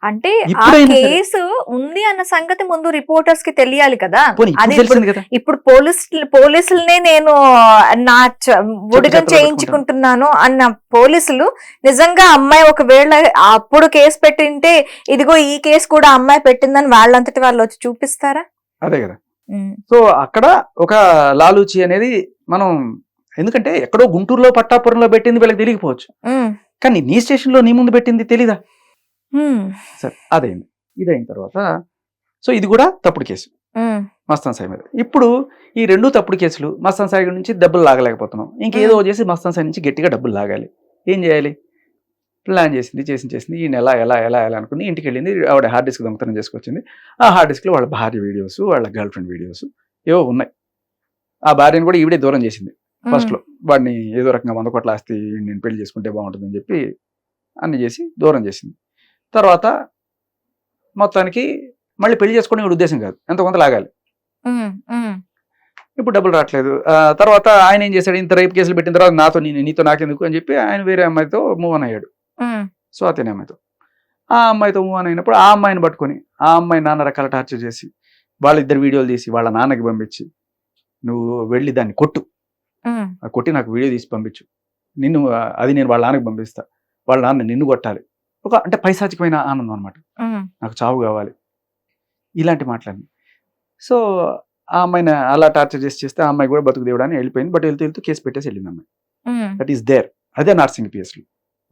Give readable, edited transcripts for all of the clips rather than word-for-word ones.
అంటే ఆ కేసు ఉంది అన్న సంగతి ముందు రిపోర్టర్స్ కి తెలియాలి కదా. అది ఇప్పుడు పోలీసులనే నేను నా ఉడిగం చేయించుకుంటున్నాను అన్న పోలీసులు నిజంగా అమ్మాయి ఒకవేళ అప్పుడు కేసు పెట్టింటే ఇదిగో ఈ కేసు కూడా అమ్మాయి పెట్టిందని వాళ్ళంతటి వాళ్ళు వచ్చి చూపిస్తారా? అదే కదా. సో అక్కడ ఒక లాలూచి అనేది మనం, ఎందుకంటే ఎక్కడో గుంటూరులో పట్టాపురంలో పెట్టింది వీళ్ళకి తెలియకపోవచ్చు, కానీ నీ స్టేషన్ లో నీ ముందు పెట్టింది తెలీదా? సరే అదైంది. ఇదైన తర్వాత సో ఇది కూడా తప్పుడు కేసు మస్తాన్ సాయి మీద. ఇప్పుడు ఈ రెండు తప్పుడు కేసులు, మస్తాన్ సాయి నుంచి డబ్బులు లాగలేకపోతున్నాం, ఇంకేదో చేసి మస్తాన్ సాయి నుంచి గట్టిగా డబ్బులు లాగాలి. ఏం చేయాలి? ప్లాన్ చేసింది ఈ నెల ఎలా అనుకుని ఇంటికి వెళ్ళింది. ఆవిడ హార్డ్ డిస్క్ దొంగతనం చేసుకొచ్చింది. ఆ హార్డ్ డిస్క్లో వాళ్ళ భార్య వీడియోస్, వాళ్ళ గర్ల్ ఫ్రెండ్ వీడియోస్ ఏవో ఉన్నాయి. ఆ భార్యను కూడా ఈవిడే దూరం చేసింది ఫస్ట్లో. వాడిని ఏదో రకంగా 100 కోట్ల ఆస్తి నేను పెళ్లి చేసుకుంటే బాగుంటుందని చెప్పి అన్ని చేసి దూరం చేసింది. తర్వాత మొత్తానికి మళ్ళీ పెళ్లి చేసుకోవడం ఈవిడ ఉద్దేశం కాదు, ఎంతో కొంత లాగాలి. ఇప్పుడు డబ్బులు రావట్లేదు. తర్వాత ఆయన ఏం చేశాడు, ఇంత రేపు కేసులు పెట్టిన తర్వాత నీతో నాకెందుకు అని చెప్పి ఆయన వేరే అమ్మాయితో మూవ్ ఆన్ అయ్యాడు, స్వాతి అనే అమ్మాయితో. ఆ అమ్మాయితో మూవ్ ఆన్ అయినప్పుడు ఆ అమ్మాయిని పట్టుకొని ఆ అమ్మాయి నాన్న రకాల టార్చర్ చేసి వాళ్ళిద్దరు వీడియోలు తీసి వాళ్ళ నాన్నకి పంపించి, నువ్వు వెళ్ళి దాన్ని కొట్టు, కొట్టి నాకు వీడియో తీసి పంపించు, అది నేను వాళ్ళ నాన్నకి పంపిస్తా, వాళ్ళ నాన్న నిన్ను కొట్టాలి. అంటే పైశాచికమైన ఆనందం అనమాట, నాకు చావు కావాలి, ఇలాంటి మాటలన్నీ. సో ఆ అమ్మాయిని అలా టార్చర్ చేస్తే ఆ అమ్మాయి కూడా బతుకు దేవుడని వెళ్ళిపోయింది. బట్ వెళ్తూ కేసు పెట్టేసి వెళ్ళింది అమ్మాయి. That is there. అదే నార్సింగ్ పిఎస్లు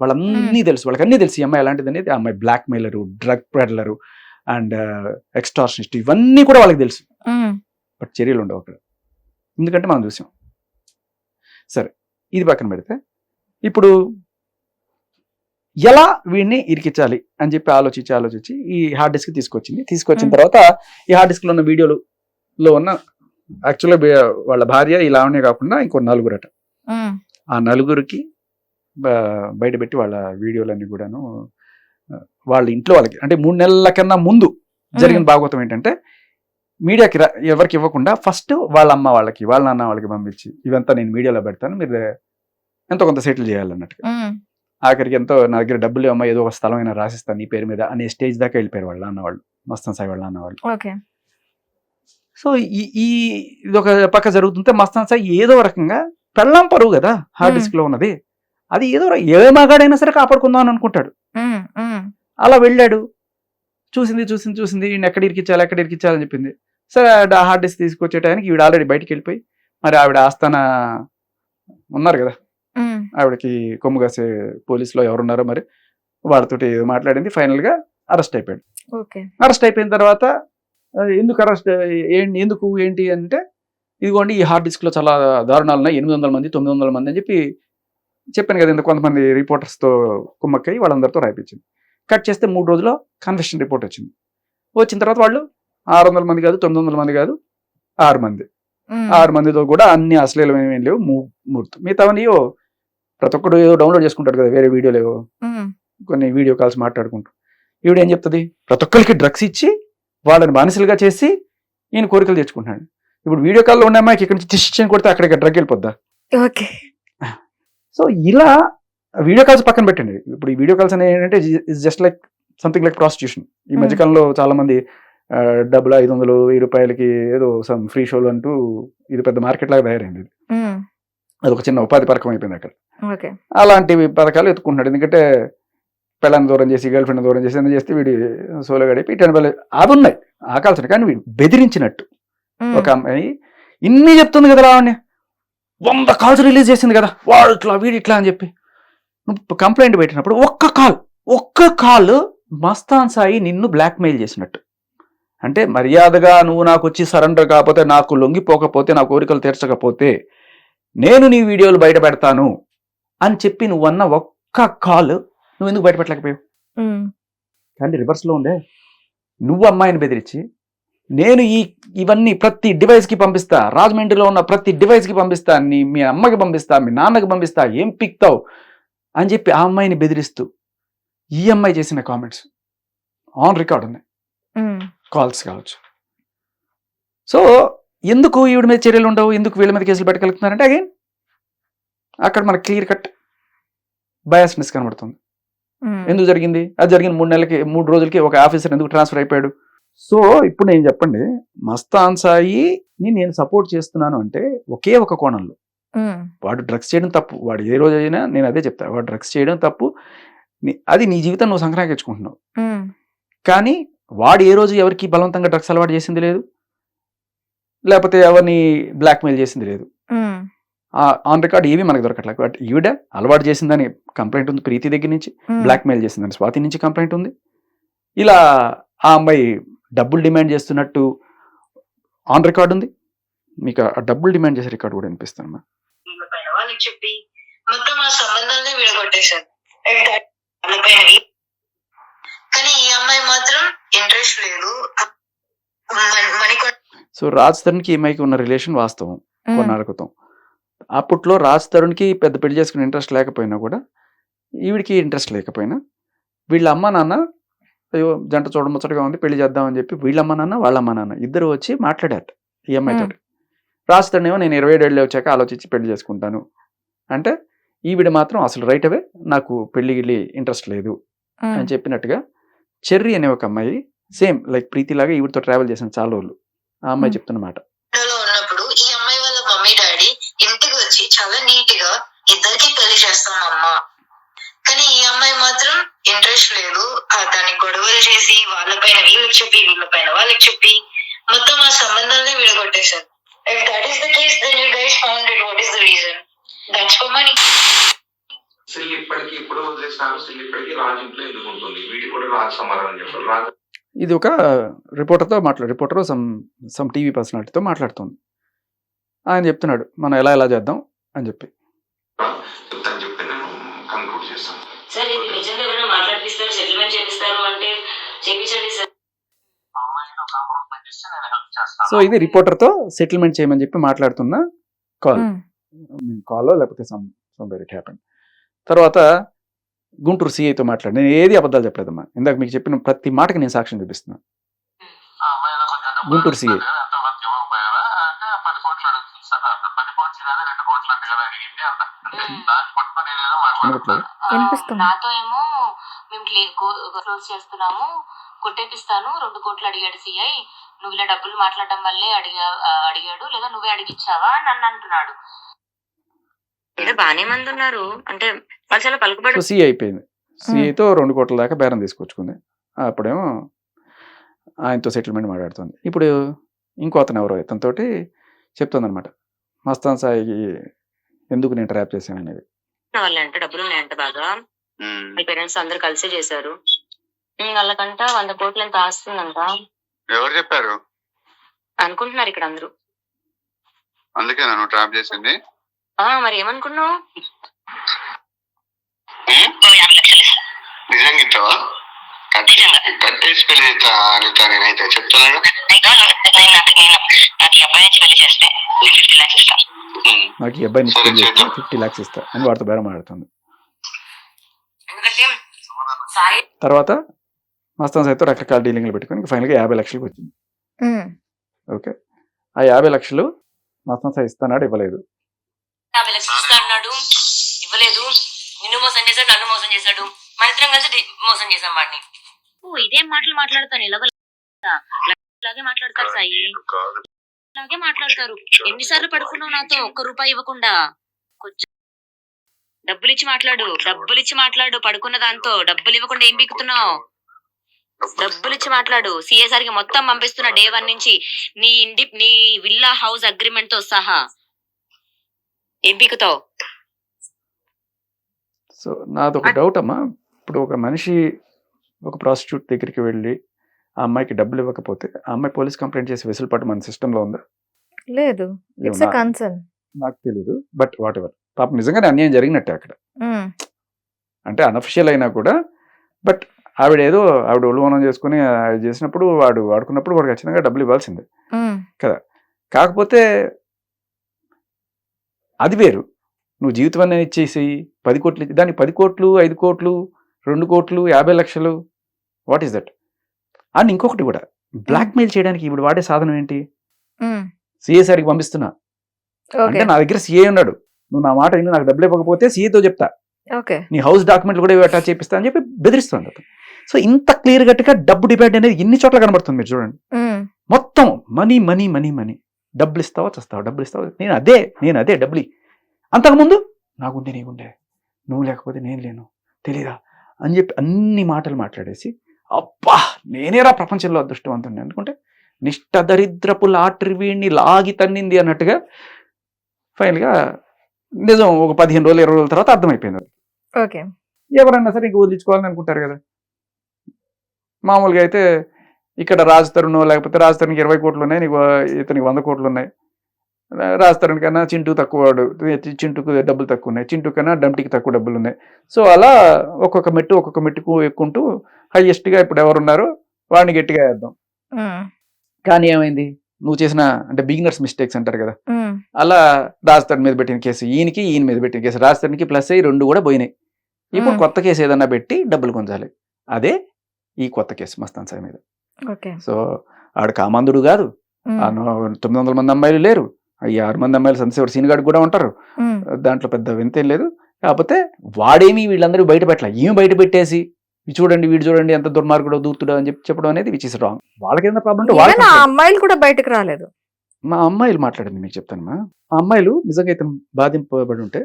వాళ్ళన్నీ తెలుసు, వాళ్ళకి అన్నీ తెలుసు ఈ అమ్మాయి ఎలాంటిది అనేది. ఆ అమ్మాయి blackmailer, drug peddler and extortionist, ఇవన్నీ కూడా వాళ్ళకి తెలుసు. బట్ చర్యలు ఉండవు అక్కడ, ఎందుకంటే మనం చూసాం. సరే ఇది పక్కన పెడితే ఇప్పుడు ఎలా వీడిని ఇరికించాలి అని చెప్పి ఆలోచించి ఈ హార్డ్ డిస్క్ తీసుకొచ్చిన తర్వాత ఈ హార్డ్ డిస్క్ లో ఉన్న వీడియోలో ఉన్న యాక్చువల్గా వాళ్ళ భార్య ఈ లావణ్య కాకుండా ఇంకో నలుగురట. ఆ నలుగురికి బయట పెట్టి వాళ్ళ వీడియోలన్నీ కూడాను వాళ్ళ ఇంట్లో వాళ్ళకి, అంటే 3 నెలల కన్నా ముందు జరిగిన భాగవతం ఏంటంటే, మీడియాకి ఎవరికి ఇవ్వకుండా ఫస్ట్ వాళ్ళ అమ్మ వాళ్ళకి, వాళ్ళ నాన్న వాళ్ళకి పంపించి, ఇవంతా నేను మీడియాలో పెడతాను, మీరు ఎంతో కొంత సెటిల్ చేయాలన్నట్టుగా. ఆఖరికి ఎంతో నా దగ్గర డబ్బులు అమ్మ, ఏదో ఒక స్థలం అయినా రాసిస్తాను నీ పేరు మీద అనే స్టేజ్ దాకా వెళ్ళిపోయారు వాళ్ళ అన్నవాళ్ళు, మస్తాన్ సాయి వాళ్ళ అన్నవాళ్ళు. సో ఇది ఒక పక్క జరుగుతుంటే మస్తాన్ సాయి ఏదో రకంగా పెళ్ళాం పరువు కదా హార్డ్ డిస్క్ లో ఉన్నది, అది ఏదో ఏ మగాడైనా సరే కాపాడుకుందాం అని అనుకుంటాడు. అలా వెళ్ళాడు, చూసింది ఎక్కడ ఇరికించాలని చెప్పింది. సరే ఆ హార్డ్ డిస్క్ తీసుకొచ్చే టైంకి ఈవిడ ఆల్రెడీ బయటికి వెళ్ళిపోయి, మరి ఆవిడ ఆస్థాన ఉన్నారు కదా, ఆవిడకి కొమ్ము కాసే పోలీసులో ఎవరున్నారో మరి వాళ్ళతోటి మాట్లాడింది. ఫైనల్ గా అరెస్ట్ అయిపోయాడు. అరెస్ట్ అయిపోయిన తర్వాత ఎందుకు అరెస్ట్ ఏంటి అంటే, ఇదిగోండి ఈ హార్డ్ డిస్క్ లో చాలా దారుణాలు ఉన్నాయి, 800 మంది 900 మంది అని చెప్పాను కదా, కొంతమంది రిపోర్టర్స్ తో కుమ్మక్కయ్యి వాళ్ళందరితో రాయిపించింది. కట్ చేస్తే 3 రోజుల్లో కన్ఫెషన్ రిపోర్ట్ వచ్చింది. వచ్చిన తర్వాత వాళ్ళు 600 మంది కాదు, 900 మంది కాదు, 6 మంది. 6 మందితో కూడా అన్ని అశ్లీలం ఏమేం లేవు, మిగతావన్నీ ప్రతి ఒక్కడు ఏదో డౌన్లోడ్ చేసుకుంటాడు కదా వేరే వీడియోలు, ఏవో కొన్ని వీడియో కాల్స్ మాట్లాడుకుంటూ. ఈవిడ ఏం చెప్తుంది, ప్రతి ఒక్కరికి డ్రగ్స్ ఇచ్చి వాళ్ళని బానిసలుగా చేసి ఈయన కోరికలు తెచ్చుకుంటున్నాడు. ఇప్పుడు వీడియో కాల్లో ఉన్న అమ్మాయికి ఇక్కడ నుంచి డిసిషన్ కొడితే అక్కడికి డ్రగ్ వెళ్ళిపోద్దా? సో ఇలా వీడియో కాల్స్ పక్కన పెట్టండి. ఇప్పుడు ఈ వీడియో కాల్స్ అనేది ఏంటంటే just like something like prostitution. ఈ మధ్యకాలంలో చాలా మంది డబ్బులు 500, 1000 రూపాయలకి ఏదో సమ్ ఫ్రీ షోలు అంటూ ఇది పెద్ద మార్కెట్ లాగా తయారైంది. అది ఒక చిన్న ఉపాధి పథకం అయిపోయింది అక్కడ. అలాంటి పథకాలు ఎత్తుకుంటున్నాడు, ఎందుకంటే పిల్లల్ని దూరం చేసి, గర్ల్ ఫ్రెండ్ దూరం చేసి, చేస్తే వీడి సోలో గడిపి అవి ఉన్నాయి ఆకాల్సిన. కానీ వీడు బెదిరించినట్టు ఒక అమ్మాయి ఇన్ని చెప్తుంది కదా, రావణ్ణి 100 కాల్స్ రిలీజ్ చేసింది కదా, వాడు ఇట్లా వీడి ఇట్లా అని చెప్పి నువ్వు కంప్లైంట్ పెట్టినప్పుడు ఒక్క కాల్ మస్తాన్ సాయి నిన్ను బ్లాక్మెయిల్ చేసినట్టు. అంటే మర్యాదగా నువ్వు నాకు వచ్చి సరెండర్ కాకపోతే, నాకు లొంగిపోకపోతే, నా కోరికలు తీర్చకపోతే నేను నీ వీడియోలు బయట పెడతాను అని చెప్పి నువ్వు అన్న ఒక్క కాల్ నువ్వు ఎందుకు బయట పెట్టలేకపోయావు? కానీ రివర్స్లో ఉండే, నువ్వు అమ్మాయిని బెదిరించి నేను ఇవన్నీ ప్రతి డివైస్కి పంపిస్తా, రాజమండ్రిలో ఉన్న ప్రతి డివైస్కి పంపిస్తా, మీ అమ్మకి పంపిస్తా, మీ నాన్నకి పంపిస్తా, ఏం పిక్తావు అని చెప్పి ఆ అమ్మాయిని బెదిరిస్తూ ఈ అమ్మాయి చేసిన కామెంట్స్ ఆన్ రికార్డ్ ఉన్నాయి, కాల్స్ కావచ్చు. సో ఎందుకు ఈవిడ మీద చర్యలు ఉండవు, ఎందుకు వీళ్ళ మీద కేసులు పెట్టగలుగుతున్నారంటే అగైన్ అక్కడ మనకు క్లియర్ కట్ బయాస్నెస్ కనబడుతుంది. ఎందుకు జరిగింది? అది జరిగిన 3 రోజులకి ఒక ఆఫీసర్ ఎందుకు ట్రాన్స్ఫర్ అయిపోయాడు? సో ఇప్పుడు నేను చెప్పండి, మస్తాన్ సాయిని నేను సపోర్ట్ చేస్తున్నాను అంటే ఒకే ఒక కోణంలో, వాడు డ్రగ్స్ చేయడం తప్పు, వాడు ఏ రోజైనా నేను అదే చెప్తా, వాడు డ్రగ్స్ చేయడం తప్పు, అది నీ జీవితం నువ్వు సంక్రాంతించుకుంటున్నావు. కానీ వాడు ఏ రోజు ఎవరికి బలవంతంగా డ్రగ్స్ అలవాటు చేసింది లేదు, లేకపోతే ఎవరిని బ్లాక్మెయిల్ చేసింది లేదు. ఆన్ రికార్డ్ ఏమీ మనకు దొరకట్లేదు. బట్ ఈవిడ అలవాటు చేసిందని కంప్లైంట్ ఉంది ప్రీతి దగ్గర నుంచి, బ్లాక్మెయిల్ చేసిందని స్వాతి నుంచి కంప్లైంట్ ఉంది. ఇలా ఆ అమ్మాయి డబ్బులు డిమాండ్ చేస్తున్నట్టు ఆన్ రికార్డ్ ఉంది. మీకు ఆ డబ్బులు డిమాండ్ చేసే రికార్డు కూడా వినిపిస్తాను. వాళ్ళకి చెప్పి మొత్తం ఆ సంబంధాలనే విడగొట్టేశారు. కానీ ఈ అమ్మాయి మాత్రం ఇంట్రెస్ట్ లేదు. సో రాజ్ తరుణ్కి ఈ అమ్మాయికి ఉన్న రిలేషన్ వాస్తవం కొన్నాళ్ళ క్రితం. అప్పట్లో రాజ్ తరుణ్కి పెద్ద పెళ్లి చేసుకునే ఇంట్రెస్ట్ లేకపోయినా కూడా, ఈవిడికి ఇంట్రెస్ట్ లేకపోయినా, వీళ్ళ అమ్మ నాన్న అయ్యో జంట చూడముచ్చటగా ఉంది పెళ్లి చేద్దామని చెప్పి వీళ్ళ అమ్మ నాన్న వాళ్ళ అమ్మ నాన్న ఇద్దరు వచ్చి మాట్లాడారు ఈ అమ్మాయితో. రాజ్ తరుణ్ ఏమో నేను 27 ఏళ్ళు వచ్చాక ఆలోచించి పెళ్లి చేసుకుంటాను అంటే, ఈవిడ మాత్రం అసలు రైట్ అవే నాకు పెళ్లి గిళ్ళి ఇంట్రెస్ట్ లేదు అని చెప్పినట్టుగా చెర్రీ అనే ఒక అమ్మాయి సేమ్ లైక్ ప్రీతి లాగా ఈవిడతో ట్రావెల్ చేసిన చాలా రోజులు ఆ అమ్మాయి చెప్తున్నమాట. ఉన్నప్పుడు ఈ అమ్మాయి వాళ్ళ మమ్మీ డాడీ ఇంటికి వచ్చి చాలా నీట్ గా ఇద్దరికి పెళ్లి చేస్తామమ్మా, కానీ ఈ అమ్మాయి మాత్రం ఇంట్రెస్ట్ లేదు. దానికి గొడవలు చేసి వాళ్ళపైన వీళ్ళకి చెప్పి వీళ్ళపైన వాళ్ళకి చెప్పి మొత్తం ఆ సంబంధాలనే విడగొట్టేశారు. If that is the case, then you guys found it. What is the reason? That's for money. ఇప్పుడు వదిలేసినారు. ఇప్పటికీ రాజు ఇంట్లో ఎందుకు ఉంటుంది? వీటి కూడా రాజు సమాధానం చెప్పాలి. రాజు ఇది ఒక రిపోర్టర్తో రిపోర్టర్ సమ్ టీవీ పర్సనాలిటీతో మాట్లాడుతుంది. ఆయన చెప్తున్నాడు మనం ఎలా చేద్దాం అని చెప్పి. చెప్తాను చెప్తే నేను కన్క్లూడ్ చేస్తాను. సార్ ఇది నిజంగా ఎవరైనా మాట్లాడిస్తారు, సెటిల్మెంట్ చేపిస్తారు అంటే చేపించండి సార్. సో ఇది రిపోర్టర్తో సెటిల్మెంట్ చేయమని చెప్పి మాట్లాడుతున్న కాల్లో లేకపోతే సమ్ వేర్ ఇట్ హ్యాపెండ్. తర్వాత గుంటూరు సిఐతో మాట్లాడి, నేను ఏది అబద్ధాలు చెప్పలేదమ్మా, ఇందాక మీకు చెప్పిన ప్రతి మాటకి నేను సాక్ష్యం చూపిస్తున్నాను. గుంటూరు సిఐ నాతో ఏమో మేము క్లోజ్ చేస్తున్నాము, కొట్టేపిస్తాను 2 కోట్లు అడిగాడు సిఐ, నువ్వు ఇలా డబ్బులు మాట్లాడడం వల్లే అడిగాడు లేదా నువ్వే అడిగిచ్చావా అని నన్ను అంటున్నాడు. బానే మంది ఉన్నారు అంటే వాళ్ళు చాలా పలుకుబడి. సిఐ అయిపోయింది. సిఐతో 2 కోట్ల దాకా బేరం తీసుకొచ్చుకుంది. అప్పుడేమో ఆయనతో సెటిల్మెంట్ మాట్లాడుతుంది. ఇప్పుడు ఇంకో అతను ఎవరో ఇతనితోటి చెప్తుంది అనమాట మస్తాన్ సాయికి ఎందుకు నేను ట్రాప్ చేశాను అనేది. వాళ్ళంటే డబ్బులు ఉన్నాయంట బాగా, మీ పేరెంట్స్ అందరు కలిసి చేశారు, వాళ్ళకంట 100 కోట్లు ఎంత ఆస్తుందంట. ఎవరు చెప్పారు అనుకుంటున్నారు ఇక్కడ అందరూ. అందుకే నన్ను ట్రాప్ చేసింది. మరి ఏమనుకున్నావు? నిజంగా ఇస్తావా? కట్టేసి పెళ్లి చేస్తా అనిత, నేనైతే చెప్తున్నాను. నాకు ఈ అబ్బాయిని 50 lakhs ఇస్తా అని వాడితో బేరం మాట్లాడుతుంది. తర్వాత మస్తాన్ సాయితో రకరకాల డీలింగ్లు పెట్టుకుని ఫైనల్గా 50 లక్షలకు వచ్చింది. ఓకే, ఆ 50 లక్షలు మస్తాన్ సాయి ఇస్తానాడు, ఇవ్వలేదు. 50 లక్షలు ఇస్తా అన్నాడు, ఇవ్వలేదు. నిన్ను మోసం చేశాడు, నన్ను మోసం చేశాడు, మన ఇద్దరం కలిసి మోసం చేశాం వాడిని. ఇదేం మాటలు మాట్లాడతాను, ఇలాగే మాట్లాడతారు సాయి, ఇలాగే మాట్లాడతారు. ఎన్నిసార్లు పడుకున్నావు నాతో 1 రూపాయి ఇవ్వకుండా? కొంచెం డబ్బులు ఇచ్చి మాట్లాడు. పడుకున్న దాంతో డబ్బులు ఇవ్వకుండా ఏం పీకుతున్నావు? డబ్బులు ఇచ్చి మాట్లాడు. సిఎస్ఆర్కి మొత్తం పంపిస్తున్నా డే 1 నుంచి, నీ విల్లా హౌస్ అగ్రిమెంట్ తో సహా. ఏం పీకుతావు? సో నాది ఒక డౌట్ అమ్మా, ఇప్పుడు ఒక మనిషి ఒక ప్రాస్టిట్యూట్ దగ్గరికి వెళ్ళి ఆ అమ్మాయికి డబ్బులు ఇవ్వకపోతే ఆ అమ్మాయి పోలీస్ కంప్లైంట్ చేసి వెసులుపాటు మన సిస్టంలో ఉందా? లేదు, ఇట్స్ ఎ కన్సర్న్. నాకు తెలియదు, బట్ వాట్ ఎవర్, పాపం నిజంగానే అన్యాయం జరిగినట్టే అక్కడ. అంటే అనఫిషియల్ అయినా కూడా, బట్ ఆవిడ ఉల్వనం చేసుకుని చేసినప్పుడు వాడు వాడుకున్నప్పుడు వాడు ఖచ్చితంగా డబ్బులు ఇవ్వాల్సిందే కదా. కాకపోతే అది వేరు, నువ్వు జీవితం అనేది ఇచ్చేసి 10 కోట్లు దానికి 10 కోట్లు 5 కోట్లు 2 కోట్లు 50 లక్షలు, వాట్ ఈస్ దట్? అండ్ ఇంకొకటి కూడా, బ్లాక్మెయిల్ చేయడానికి ఇప్పుడు వాడే సాధనం ఏంటి? సిఏసారికి పంపిస్తున్నా అంటే నా దగ్గర సిఏ ఉన్నాడు, నువ్వు నా మాట విని నాకు డబ్బులు ఇవ్వకపోతే సిఏతో చెప్తా, ఓకే. నీ హౌస్ డాక్యుమెంట్లు కూడా అటాచ్ చేపిస్తా అని చెప్పి బెదిరిస్తుంది అతను. సో ఇంత క్లియర్ కట్గా డబ్బు డిబేట్ అనేది ఎన్ని చోట్ల కనబడుతుంది మీరు చూడండి. మొత్తం మనీ మనీ మనీ మనీ, డబ్బులు ఇస్తావా చస్తావా, డబ్బులు ఇస్తావా, నేను అదే డబ్బులు. అంతకుముందు నాకుండే నీకుండే, నువ్వు లేకపోతే నేను లేను, తెలీదా అని చెప్పి అన్ని మాటలు మాట్లాడేసి అబ్బా నేనేరా ప్రపంచంలో అదృష్టవంతుని అనుకుంటే నిష్ట దరిద్రపు లాటరీ వీడిని లాగి తన్నింది అన్నట్టుగా ఫైనల్గా నిజం ఒక 15 రోజులు 20 రోజుల తర్వాత అర్థమైపోయింది. ఓకే. ఎవరన్నా సరే ఇంక వదిలించుకోవాలని అనుకుంటారు కదా. మామూలుగా అయితే ఇక్కడ రాజ్ తరుణ్ లేకపోతే రాజ్ తరుణ్కి 20 కోట్లు ఉన్నాయి, నీకు ఇతనికి 100 కోట్లు ఉన్నాయి. రాజ్ తరుణ్ కన్నా చింటూ తక్కువ, చింటూకు డబ్బులు తక్కువ ఉన్నాయి, చింటూ కన్నా డంటికి తక్కువ డబ్బులు ఉన్నాయి. సో అలా ఒక్కొక్క మెట్టుకు ఎక్కుంటూ హైయెస్ట్గా ఇప్పుడు ఎవరున్నారో వాడిని గట్టిగా వేద్దాం. కానీ ఏమైంది, నువ్వు చేసిన అంటే బిగినర్స్ మిస్టేక్స్ అంటారు కదా, అలా రాజ్ తరుణ్ మీద పెట్టిన కేసు ఈయన మీద పెట్టిన కేసు, రాజ్ తరుణ్కి ప్లస్ అయ్యి 2 కూడా పోయినాయి. ఇప్పుడు కొత్త కేసు ఏదన్నా పెట్టి డబ్బులు కొంచాలి. అదే ఈ కొత్త కేసు మస్తాన్ సాయి మీద. సో ఆడు కామందుడు కాదు, 900 మంది అమ్మాయిలు లేరు, 6 మంది అమ్మాయిలు సంతసేవాడు సీనిగాడు కూడా ఉంటారు, దాంట్లో పెద్ద వింతేం లేదు. కాకపోతే వాడేమి వీళ్ళందరూ బయట పెట్టాల, ఏమి బయట పెట్టేసి వీడు చూడండి ఎంత దుర్మార్గుడో దూర్తుడో అని చెప్పి చెప్పడం అనేది విచ్ ఇస్ రాంగ్. వాళ్ళకి ఏదైనా ప్రాబ్లం ఉంటే అమ్మాయిలు కూడా బయటకు రాలేదు. మా అమ్మాయిలు మాట్లాడింది మీకు చెప్తాను. ఆ అమ్మాయిలు నిజంగా అయితే బాధింపబడి ఉంటే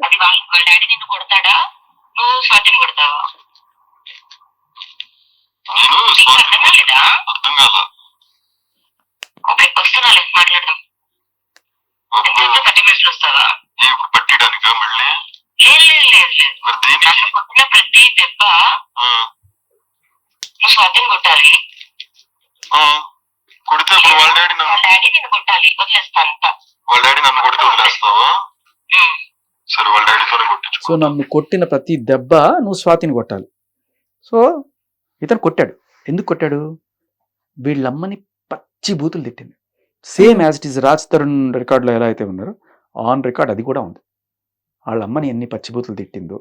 ప్రతి దెబ్బ నువ్వు స్వాతిని కొట్టాలి, కొడితే వాళ్ళ డాడీ నిన్ను కొట్టాలి, వదిలేస్తానంట. వాళ్ళ డాడీ నన్ను కొడితే వదిలేస్తావా? సరే వాళ్ళ డాడీతోనే కొట్టించు. సో నన్ను కొట్టిన ప్రతి దెబ్బ నువ్వు స్వాతిని కొట్టాలి. సో ఇతను కొట్టాడు. ఎందుకు కొట్టాడు? వీళ్ళమ్మని పచ్చి బూతులు తిట్టింది. Same as it is Raj Tarun రికార్డులో ఎలా అయితే ఉన్నారో ఆన్ రికార్డ్ అది కూడా ఉంది. వాళ్ళ అమ్మని ఎన్ని పచ్చి బూతులు తిట్టిందో.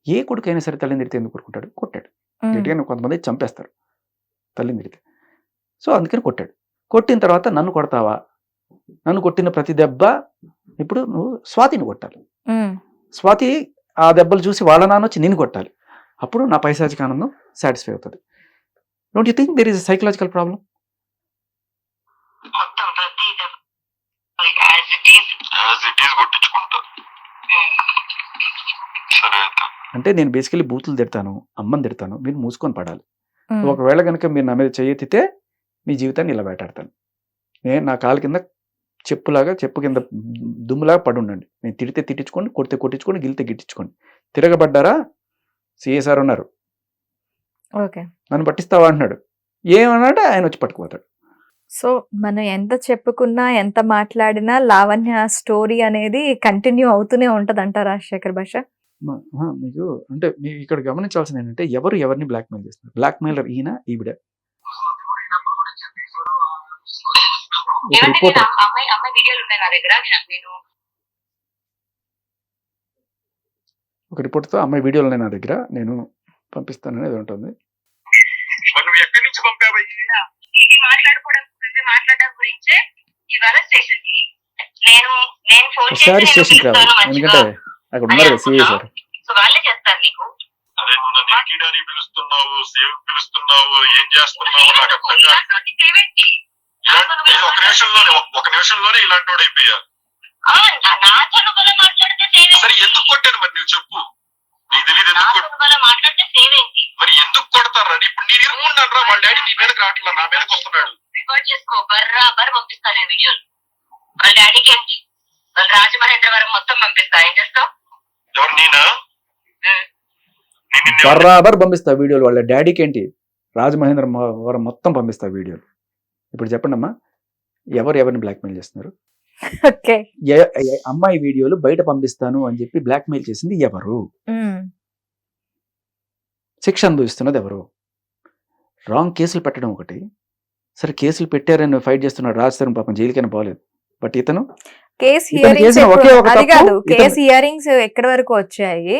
ఏ కొడుకైనా సరే తల్లిని తిడితే ఎందుకు కొట్టుకుంటాడు? కొట్టాడు. గట్టిగా కొంతమంది చంపేస్తారు తల్లిని తిడితే. సో అందుకని కొట్టాడు. కొట్టిన తర్వాత నన్ను కొడతావా, నన్ను కొట్టిన ప్రతి దెబ్బ ఇప్పుడు నువ్వు స్వాతిని కొట్టాలి. స్వాతి ఆ దెబ్బలు చూసి వాళ్ళ నాన్న వచ్చి నిన్ను కొట్టాలి. అప్పుడు నా పైశాచిక ఆనందం సాటిస్ఫై అవుతుంది. Don't you think there is psychological problem? అంటే నేను బేసికలీ బూతులు తిడతాను, అమ్మని తిడతాను, మీరు మూసుకొని పడాలి. ఒకవేళ కనుక మీరు నా మీద చేయెత్తితే మీ జీవితాన్ని ఇలా వేటాడతాను. నేను నా కాలు కింద చెప్పు కింద దుమ్ములాగా పడి ఉండండి. నేను తిడితే తిట్టించుకోండి, కొడితే కొట్టించుకోండి, గిలితే గిట్టించుకోండి. తిరగబడ్డారా సిఎస్ఆర్ ఉన్నారు, నన్ను పట్టిస్తావా అంటున్నాడు. ఏమన్నాడు ఆయన వచ్చి పట్టుకుపోతాడు. సో మనం ఎంత చెప్పుకున్నా ఎంత మాట్లాడినా లావణ్య స్టోరీ అనేది కంటిన్యూ అవుతూనే ఉంటది అంటారా శేఖర్ భాష? మీకు అంటే మీరు ఇక్కడ గమనించాల్సింది ఏంటంటే ఎవరు ఎవరిని బ్లాక్మెయిల్ చేస్తున్నారు. బ్లాక్మెయిలర్ ఈయన, ఈవిడ. ఒక రిపోర్ట్తో అమ్మాయి వీడియోలు ఉన్నాయి నా దగ్గర, నేను పంపిస్తాను అనేది ఉంటుంది. ఒకసారి స్టేషన్కి రావాలి, ఎందుకంటే అక్కడ ఉన్నారు కదా సిఐ సార్. ఒక నిమిషంలోనే ఇలాంటి వాడు అయిపోయా. సరే ఎందుకు కొట్టాను మరి నువ్వు చెప్పు, నీకు తెలియదు మరి ఎందుకు కొడతారా? ఇప్పుడు నేను ఇరుక్కున్నాను రా, వాళ్ళ డాడీ నీ మీదకి రావట్లా, నా మీదకి వస్తున్నాడు. పంపిస్తాను వీడియోలు వాళ్ళ డాడీకి ఏంటి, వాళ్ళ రాజమహేంద్రవరం మొత్తం పంపిస్తా. ఏం చేస్తావు? ఎవరు నేనా? బరాబర్ పంపిస్తా వీడియోలు. వాళ్ళ డాడీకి ఏంటి, రాజమహేంద్రవరం మొత్తం పంపిస్తా వీడియోలు. ఇప్పుడు చెప్పండి అమ్మా, ఎవరిని బ్లాక్మెయిల్ చేస్తున్నారు? అమ్మాయి వీడియోలు బయట పంపిస్తాను అని చెప్పి బ్లాక్మెయిల్ చేసింది ఎవరు? శిక్ష అనుభవిస్తున్నది ఎవరు? రాంగ్ కేసులు పెట్టడం ఒకటి. సరే కేసులు పెట్టారని ఫైట్ చేస్తున్నాడు రాజ్ తరుణ్, పాపం జైలుకైనా పోలేదు. బట్ ఇతను కేసు హియరింగ్స్ ఎక్కడి వరకు వచ్చాయి?